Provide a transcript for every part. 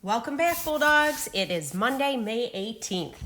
Welcome back, Bulldogs. It is Monday, May 18th.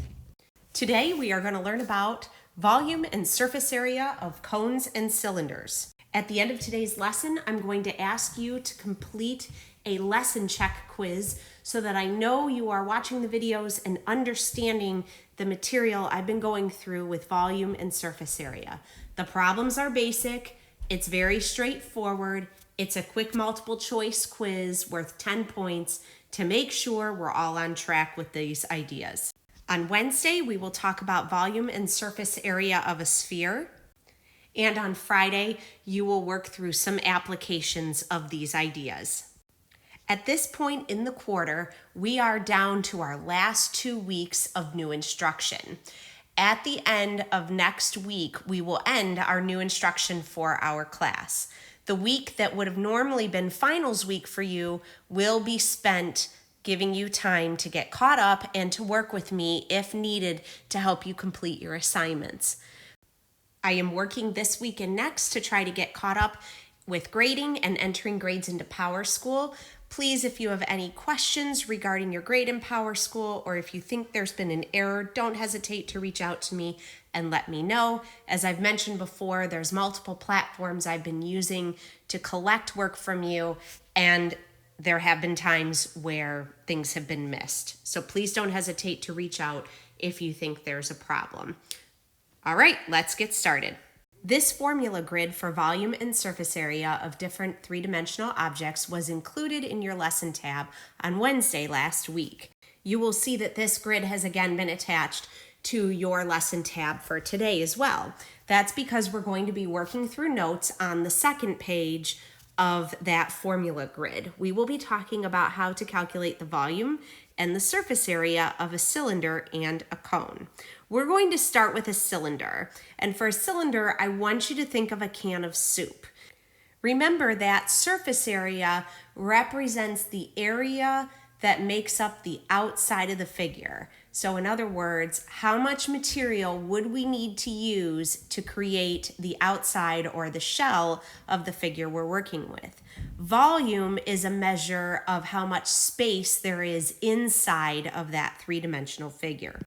Today we are going to learn about volume and surface area of cones and cylinders. At the end of today's lesson, I'm going to ask you to complete a lesson check quiz so that I know you are watching the videos and understanding the material I've been going through with volume and surface area. The problems are basic. It's very straightforward. It's a quick multiple choice quiz worth 10 points to make sure we're all on track with these ideas. On Wednesday, we will talk about volume and surface area of a sphere. And on Friday, you will work through some applications of these ideas. At this point in the quarter, we are down to our last 2 weeks of new instruction. At the end of next week, we will end our new instruction for our class. The week that would have normally been finals week for you will be spent giving you time to get caught up and to work with me if needed to help you complete your assignments. I am working this week and next to try to get caught up with grading and entering grades into Power School. Please, if you have any questions regarding your grade in Power School, or if you think there's been an error, don't hesitate to reach out to me and let me know. As I've mentioned before, there's multiple platforms I've been using to collect work from you, and there have been times where things have been missed. So please don't hesitate to reach out if you think there's a problem. All right, let's get started. This formula grid for volume and surface area of different three-dimensional objects was included in your lesson tab on Wednesday last week. You will see that this grid has again been attached to your lesson tab for today as well. That's because we're going to be working through notes on the second page of that formula grid. We will be talking about how to calculate the volume and the surface area of a cylinder and a cone. We're going to start with a cylinder. And for a cylinder, I want you to think of a can of soup. Remember that surface area represents the area that makes up the outside of the figure. So in other words, how much material would we need to use to create the outside or the shell of the figure we're working with? Volume is a measure of how much space there is inside of that three-dimensional figure.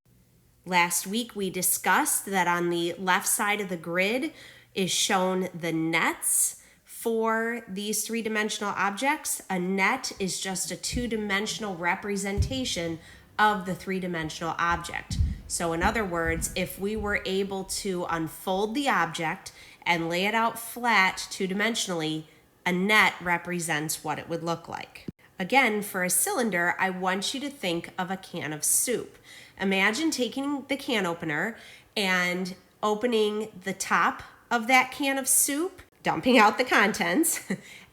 Last week we discussed that on the left side of the grid is shown the nets for these three-dimensional objects. A net is just a two-dimensional representation of the three-dimensional object. So in other words, if we were able to unfold the object and lay it out flat two-dimensionally, a net represents what it would look like. Again, for a cylinder, I want you to think of a can of soup. Imagine taking the can opener and opening the top of that can of soup, dumping out the contents,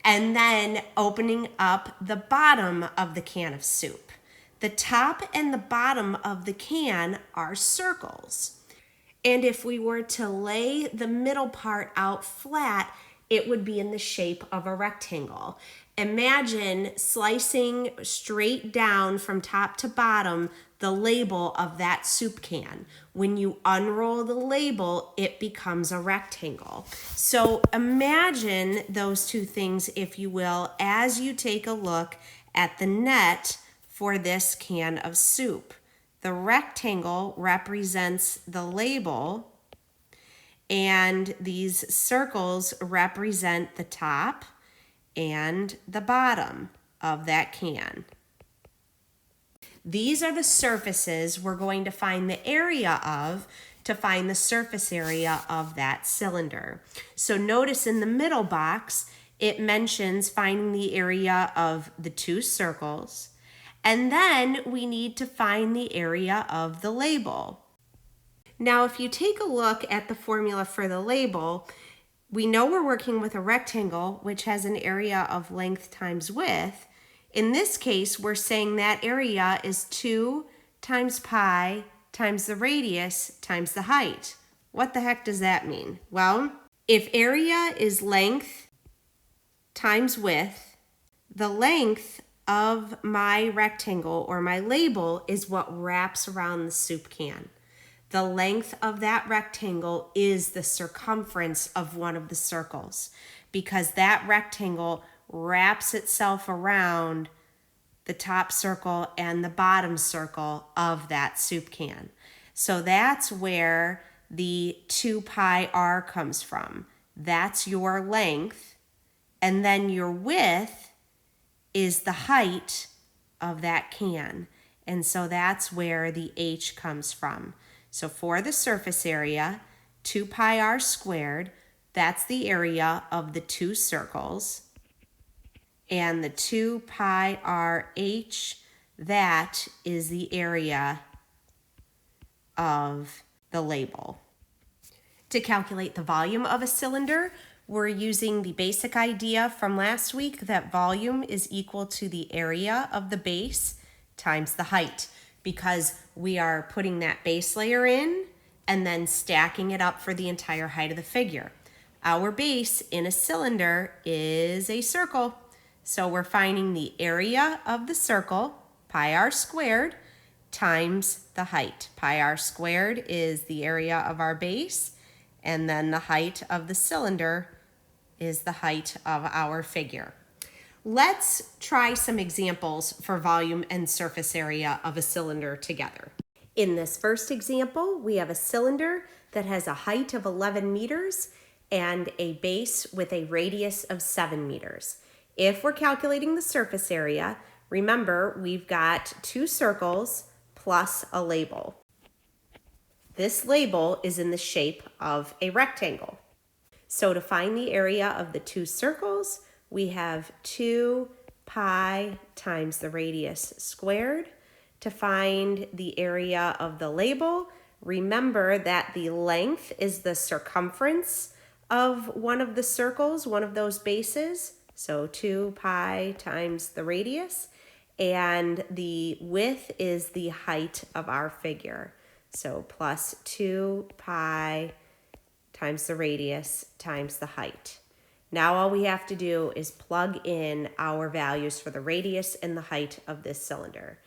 and then opening up the bottom of the can of soup. The top and the bottom of the can are circles. And if we were to lay the middle part out flat, it would be in the shape of a rectangle. Imagine slicing straight down from top to bottom the label of that soup can. When you unroll the label, it becomes a rectangle. So imagine those two things, if you will, as you take a look at the net for this can of soup. The rectangle represents the label, and these circles represent the top and the bottom of that can. These are the surfaces we're going to find the area of to find the surface area of that cylinder. So notice in the middle box, it mentions finding the area of the two circles, and then we need to find the area of the label. Now, if you take a look at the formula for the label, we know we're working with a rectangle, which has an area of length times width. In this case, we're saying that area is 2 times pi times the radius times the height. What the heck does that mean? Well, if area is length times width, the length of my rectangle or my label is what wraps around the soup can. The length of that rectangle is the circumference of one of the circles, because that rectangle wraps itself around the top circle and the bottom circle of that soup can. So that's where the 2 pi r comes from. That's your length. And then your width is the height of that can. And so that's where the h comes from. So for the surface area, 2 pi r squared, that's the area of the two circles. And the 2 pi r h, that is the area of the label. To calculate the volume of a cylinder, we're using the basic idea from last week that volume is equal to the area of the base times the height, because we are putting that base layer in and then stacking it up for the entire height of the figure. Our base in a cylinder is a circle, so we're finding the area of the circle, pi r squared, times the height. Pi r squared is the area of our base, and then the height of the cylinder is the height of our figure. Let's try some examples for volume and surface area of a cylinder together. In this first example, we have a cylinder that has a height of 11 meters and a base with a radius of 7 meters. If we're calculating the surface area, remember we've got two circles plus a label. This label is in the shape of a rectangle. So to find the area of the two circles, we have 2 pi times the radius squared. To find the area of the label, remember that the length is the circumference of one of the circles, one of those bases. So 2 pi times the radius, and the width is the height of our figure. So plus 2 pi times the radius times the height. Now all we have to do is plug in our values for the radius and the height of this cylinder.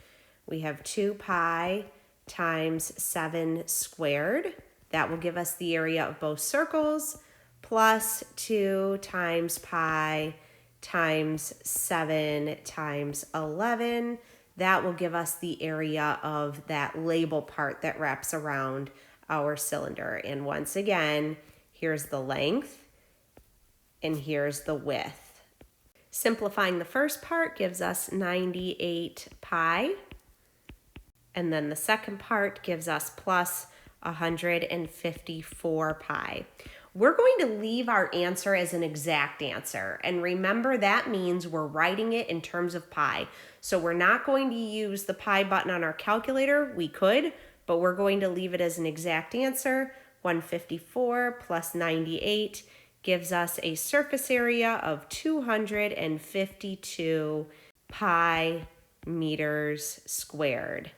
We have 2 pi times 7 squared. That will give us the area of both circles, plus 2 times pi times 7 times 11. That will give us the area of that label part that wraps around our cylinder. And once again, here's the length and here's the width. Simplifying the first part gives us 98 pi. And then the second part gives us plus 154 pi. We're going to leave our answer as an exact answer. And remember, that means we're writing it in terms of pi. So we're not going to use the pi button on our calculator. We could, but we're going to leave it as an exact answer. 154 plus 98 gives us a surface area of 252 pi meters squared.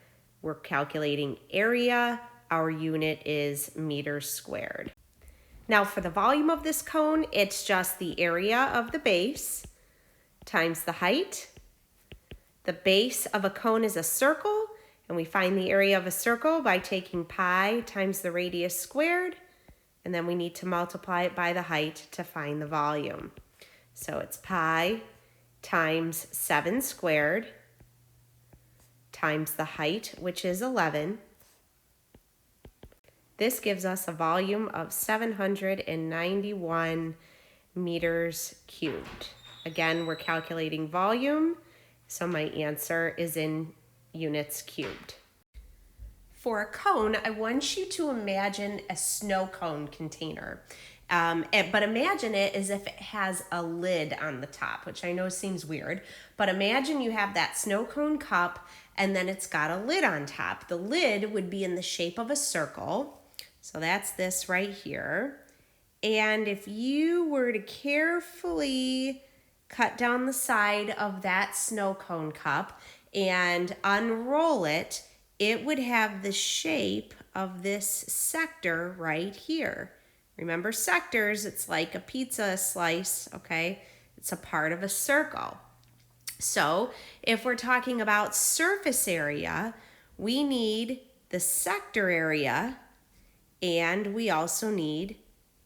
We're calculating area. Our unit is meters squared. Now for the volume of this cone, it's just the area of the base times the height. The base of a cone is a circle, and we find the area of a circle by taking pi times the radius squared, and then we need to multiply it by the height to find the volume. So it's pi times 7 squared times the height, which is 11. This gives us a volume of 791 meters cubed. Again, we're calculating volume, so my answer is in units cubed. For a cone, I want you to imagine a snow cone container. But imagine it as if it has a lid on the top, which I know seems weird, but imagine you have that snow cone cup and then it's got a lid on top. The lid would be in the shape of a circle. So that's this right here. And if you were to carefully cut down the side of that snow cone cup and unroll it, it would have the shape of this sector right here. Remember sectors, it's like a pizza slice, okay? It's a part of a circle. So if we're talking about surface area, we need the sector area and we also need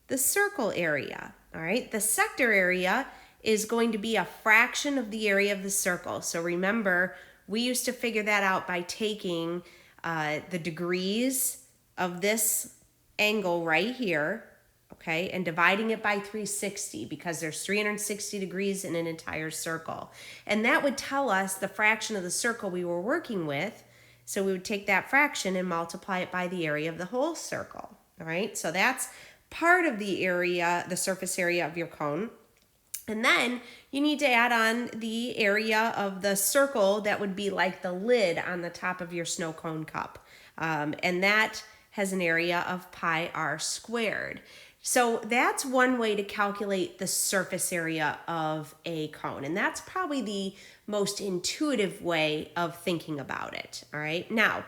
the circle area, all right? The sector area is going to be a fraction of the area of the circle. So remember, we used to figure that out by taking the degrees of this angle right here, okay, and dividing it by 360 because there's 360 degrees in an entire circle. And that would tell us the fraction of the circle we were working with. So we would take that fraction and multiply it by the area of the whole circle, all right? So that's part of the area, the surface area of your cone. And then you need to add on the area of the circle that would be like the lid on the top of your snow cone cup. And that has an area of pi r squared. So that's one way to calculate the surface area of a cone. And that's probably the most intuitive way of thinking about it. All right. Now,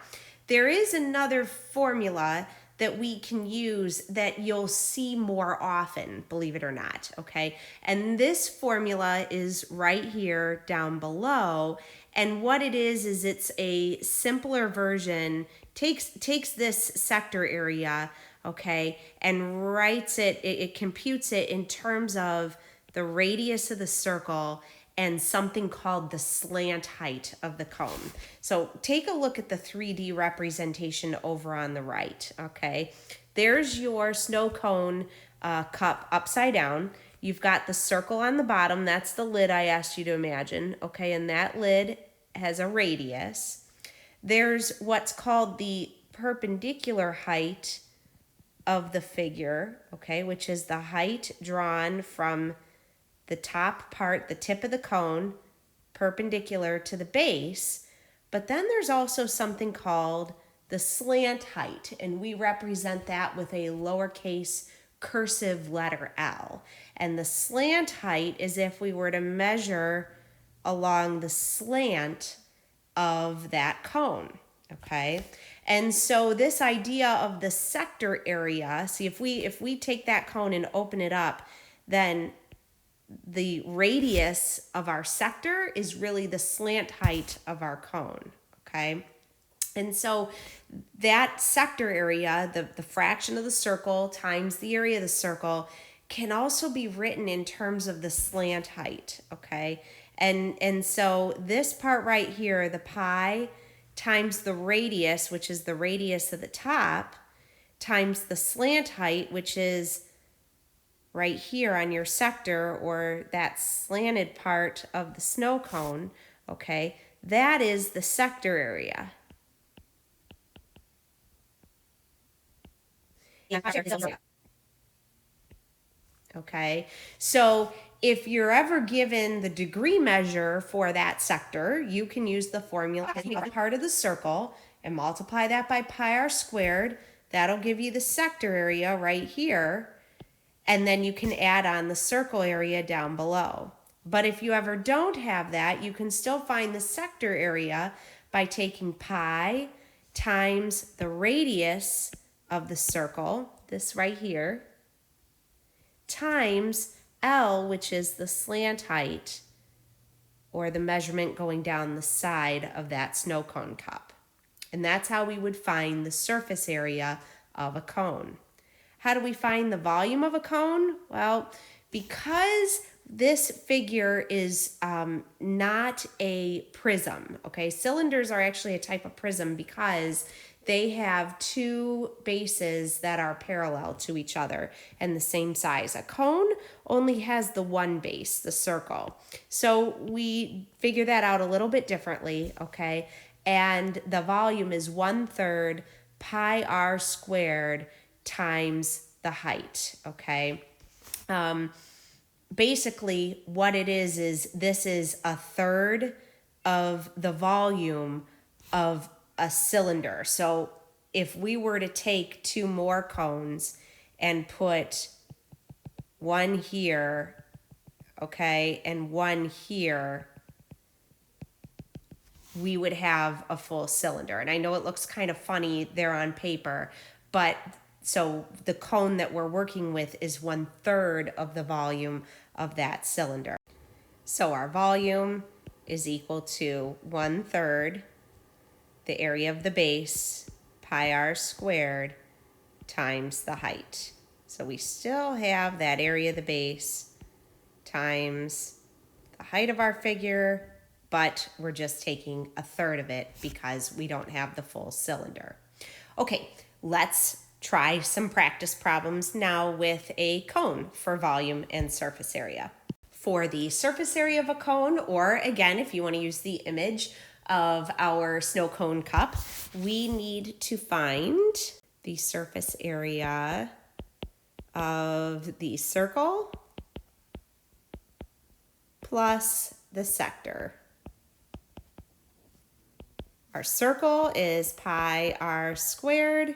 there is another formula that we can use that you'll see more often, believe it or not, okay? And this formula is right here down below. And what it is it's a simpler version, takes this sector area, okay, and writes it computes it in terms of the radius of the circle and something called the slant height of the cone. So take a look at the 3D representation over on the right, okay? There's your snow cone cup upside down. You've got the circle on the bottom. That's the lid I asked you to imagine, okay? And that lid has a radius. There's what's called the perpendicular height of the figure, okay, which is the height drawn from the top part, the tip of the cone, perpendicular to the base. But then there's also something called the slant height, and we represent that with a lowercase cursive letter L. And the slant height is if we were to measure along the slant of that cone, okay? And so this idea of the sector area, see, if we take that cone and open it up, then the radius of our sector is really the slant height of our cone, okay? And so that sector area, the fraction of the circle times the area of the circle, can also be written in terms of the slant height, okay? And so this part right here, the pi times the radius, which is the radius of the top, times the slant height, which is right here on your sector or that slanted part of the snow cone, okay, that is the sector area. Okay, so if you're ever given the degree measure for that sector, you can use the formula part of the circle and multiply that by pi r squared. That'll give you the sector area right here. And then you can add on the circle area down below. But if you ever don't have that, you can still find the sector area by taking pi times the radius of the circle, this right here, times L, which is the slant height, or the measurement going down the side of that snow cone cup. And that's how we would find the surface area of a cone. How do we find the volume of a cone? Well, because this figure is not a prism, okay? Cylinders are actually a type of prism because they have two bases that are parallel to each other and the same size. A cone only has the one base, the circle. So we figure that out a little bit differently, okay? And the volume is 1/3 pi r squared times the height, okay? Basically, what it is this is 1/3 of the volume of a cylinder. So if we were to take two more cones and put one here, okay, and one here, we would have a full cylinder. And I know it looks kind of funny there on paper, but so the cone that we're working with is 1/3 of the volume of that cylinder. So our volume is equal to 1/3 the area of the base, pi r squared, times the height. So we still have that area of the base times the height of our figure, but we're just taking a third of it because we don't have the full cylinder. Okay, let's try some practice problems now with a cone for volume and surface area. For the surface area of a cone, or again, if you want to use the image of our snow cone cup, we need to find the surface area of the circle plus the sector. Our circle is pi r squared,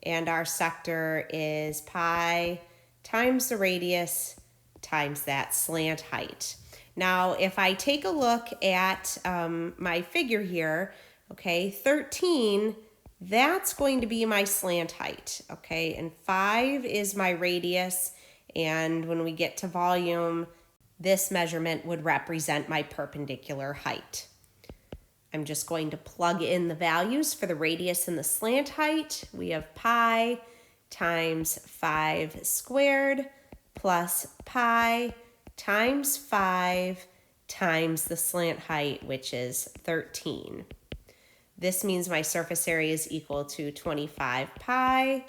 and our sector is pi times the radius times that slant height. Now, if I take a look at my figure here, okay, 13, that's going to be my slant height, okay, and 5 is my radius, and when we get to volume, this measurement would represent my perpendicular height. I'm just going to plug in the values for the radius and the slant height. We have pi times 5 squared plus pi times 5 times the slant height, which is 13. This means my surface area is equal to 25 pi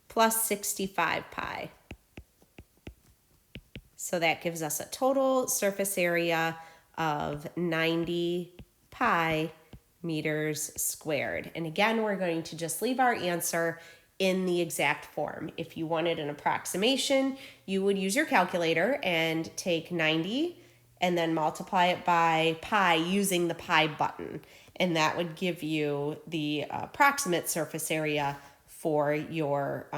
plus 65 pi. So that gives us a total surface area of 90 pi meters squared. And again, we're going to just leave our answer in the exact form. If you wanted an approximation, you would use your calculator and take 90 and then multiply it by pi using the pi button. And that would give you the approximate surface area for your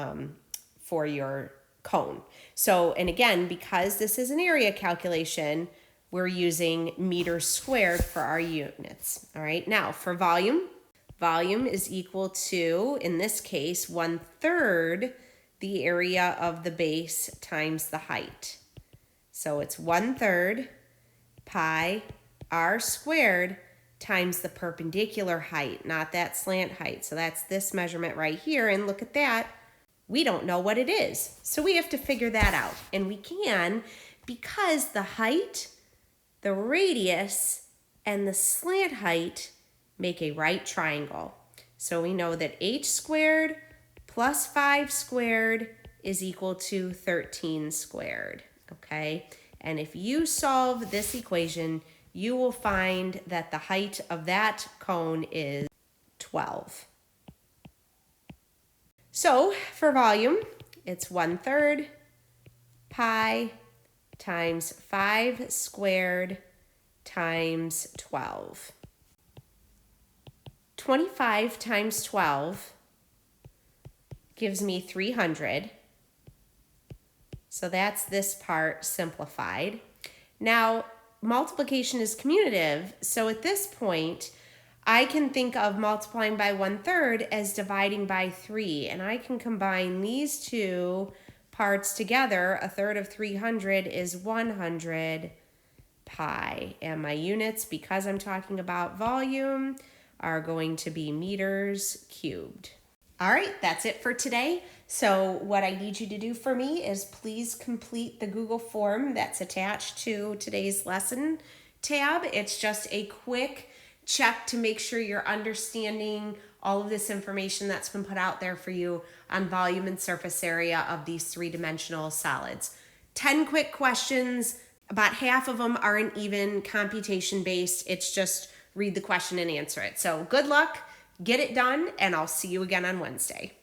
cone. So, and again, because this is an area calculation, we're using meters squared for our units. All right, now for volume, volume is equal to, in this case, 1/3 the area of the base times the height. So it's 1/3 pi r squared times the perpendicular height, not that slant height. So that's this measurement right here, and look at that. We don't know what it is, so we have to figure that out. And we can, because the height, the radius, and the slant height make a right triangle. So we know that h squared plus 5 squared is equal to 13 squared, okay? And if you solve this equation, you will find that the height of that cone is 12. So for volume, it's 1/3 pi times 5 squared times 12. 25 times 12 gives me 300. So that's this part simplified. Now, multiplication is commutative, so at this point, I can think of multiplying by 1/3 as dividing by 3, and I can combine these two parts together. 1/3 of 300 is 100 pi, and my units, because I'm talking about volume, are going to be meters cubed. All right, that's it for today. So what I need you to do for me is please complete the Google form that's attached to today's lesson tab. It's just a quick check to make sure you're understanding all of this information that's been put out there for you on volume and surface area of these three-dimensional solids. 10 quick questions. About half of them aren't even computation-based. It's just read the question and answer it. So good luck, get it done, and I'll see you again on Wednesday.